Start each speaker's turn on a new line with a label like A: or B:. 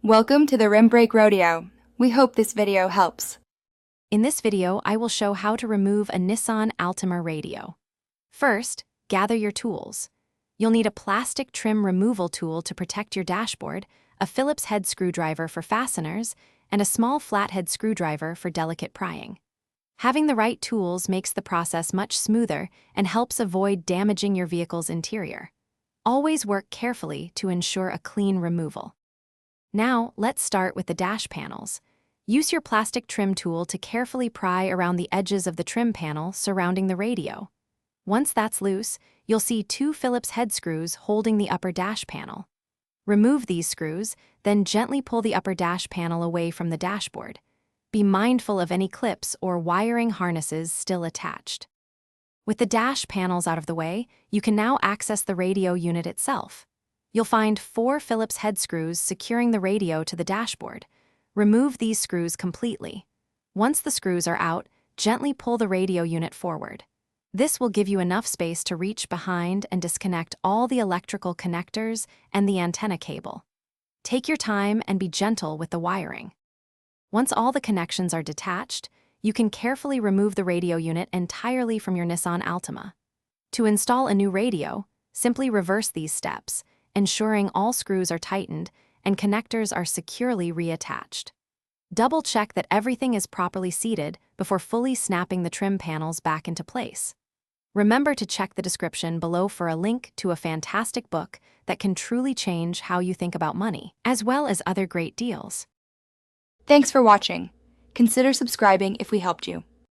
A: Welcome to the Rim Break Rodeo. We hope this video helps.
B: In this video, I will show how to remove a Nissan Altima radio. First, gather your tools. You'll need a plastic trim removal tool to protect your dashboard, a Phillips head screwdriver for fasteners, and a small flathead screwdriver for delicate prying. Having the right tools makes the process much smoother and helps avoid damaging your vehicle's interior. Always work carefully to ensure a clean removal. Now, let's start with the dash panels. Use your plastic trim tool to carefully pry around the edges of the trim panel surrounding the radio. Once that's loose, you'll see two Phillips head screws holding the upper dash panel. Remove these screws, then gently pull the upper dash panel away from the dashboard. Be mindful of any clips or wiring harnesses still attached. With the dash panels out of the way, you can now access the radio unit itself. You'll find 4 Phillips head screws securing the radio to the dashboard. Remove these screws completely. Once the screws are out, gently pull the radio unit forward. This will give you enough space to reach behind and disconnect all the electrical connectors and the antenna cable. Take your time and be gentle with the wiring. Once all the connections are detached, you can carefully remove the radio unit entirely from your Nissan Altima. To install a new radio, simply reverse these steps, ensuring all screws are tightened and connectors are securely reattached. Double-check that everything is properly seated before fully snapping the trim panels back into place. Remember to check the description below for a link to a fantastic book that can truly change how you think about money, as well as other great deals.
A: Thanks for watching. Consider subscribing if we helped you.